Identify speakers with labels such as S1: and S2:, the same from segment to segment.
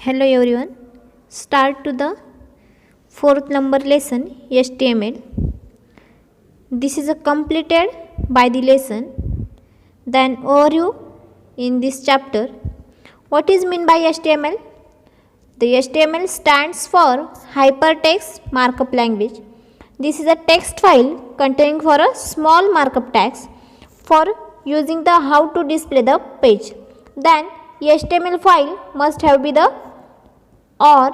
S1: Hello everyone. Start to the fourth number lesson HTML. This is a completed by the lesson. Then overview in this chapter. What is mean by HTML? The HTML stands for Hypertext Markup Language. This is a text file containing for a small markup tags for using the how to display the page. Then HTML file must have be the or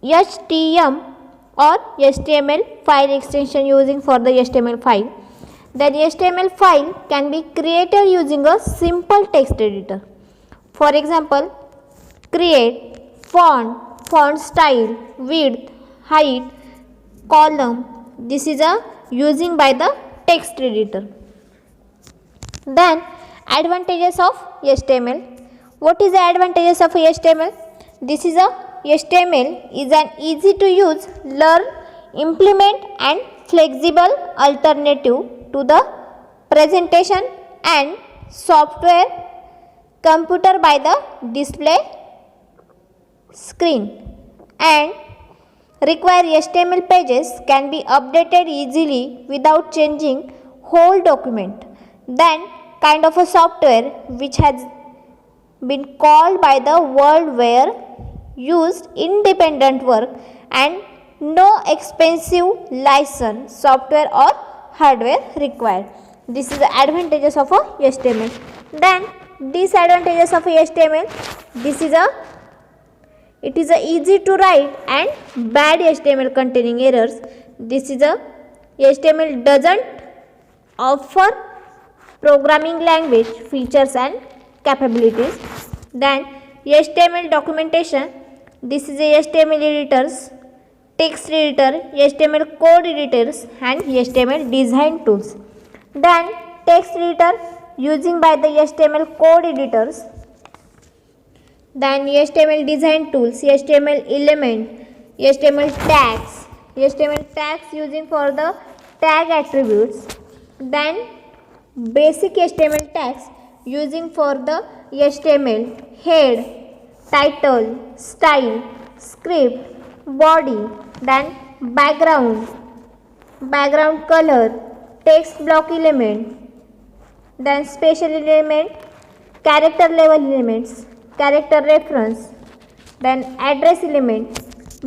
S1: HTML or HTML file extension using for the HTML file. Then HTML file can be created using a simple text editor. For example, create font style, width, height, column. This is a using by the text editor. Then advantages of HTML. What is the advantages of HTML? This is a HTML is an easy to use, learn, implement and flexible alternative to the presentation and software computer by the display screen, and require HTML pages can be updated easily without changing whole document. Then kind of a software which has been called by the world where used independent work and no expensive license software or hardware required. This is the advantages of a HTML. Then disadvantages of a HTML. It is a easy to write and bad HTML containing errors. This is a HTML doesn't offer programming language features and capabilities. Then HTML documentation. This is a HTML editors, text editor, HTML code editors and HTML design tools. Then text editor using by the HTML code editors. Then HTML design tools, HTML element, HTML tags using for the tag attributes. Then basic HTML tags using for the HTML head, title, style, script, body. Then background color, text block element. Then special element, character level elements, character reference. Then address element,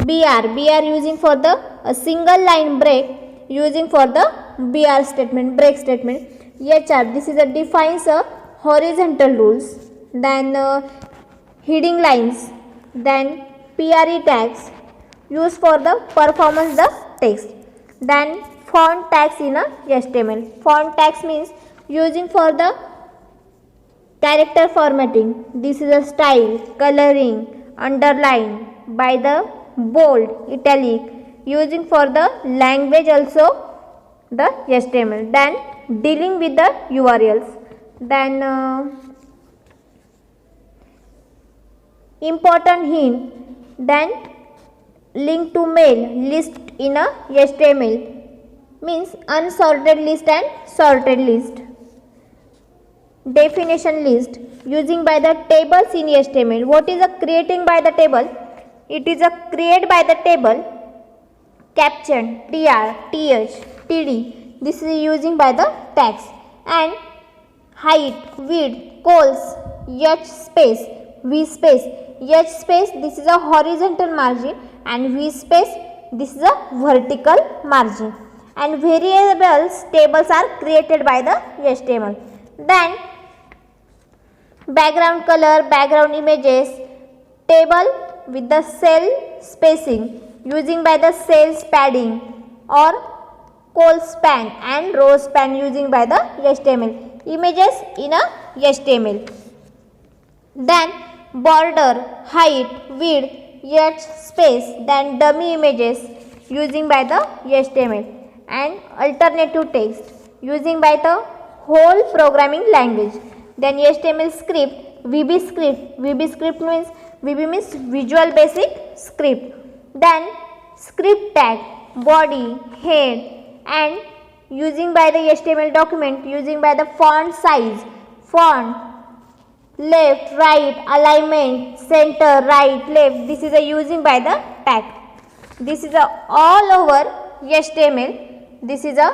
S1: BR using for the a single line break using for the BR statement, break statement. HR, this is a defines a horizontal rules. Then heading lines. Then PRE tags used for the performance the text. Then font tags in a HTML. Font tags means using for the character formatting. This is a style, coloring, underline by the bold, italic, using for the language also the HTML. Then dealing with the URLs. Then important hint. Then link to mail list in a HTML means unsorted list and sorted list. Definition list using by the tables in HTML. What is a creating by the table? It is a create by the table, caption, tr, th, td. This is using by the tags. And height, width, cols, h space, v space. H space, this is a horizontal margin, and v space, this is a vertical margin. And variables tables are created by the HTML. Then background color, background images, table with the cell spacing using by the cells padding or col span and row span using by the HTML. Images in a HTML. Then border, height, width, h space, then dummy images using by the HTML. And alternative text using by the whole programming language. Then HTML script, VB script. VB script means Visual Basic Script. Then script tag, body, head, and using by the HTML document using by the font size, font, left, right, alignment, center, right, left. This is a using by the tag. This is a all over HTML. This is a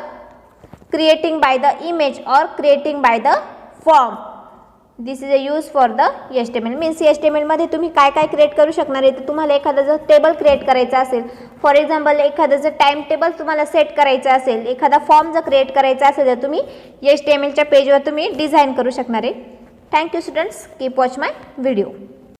S1: creating by the image or creating by the form. This is a use for the HTML. Means HTML मध्ये तुम्ही काय काय create करू शकणार आहे. तर तुम्हाला एखादा जर टेबल क्रिएट करायचा असेल, फॉर एक्झाम्पल एखादा जर टाइम टेबल तुम्हाला सेट करायचा असेल, एखादा फॉर्म जर क्रिएट करायचा असेल, तर तुम्ही HTMLच्या पेजवर तुम्ही डिझाईन करू शकणार आहे. Thank you students, keep watch my video.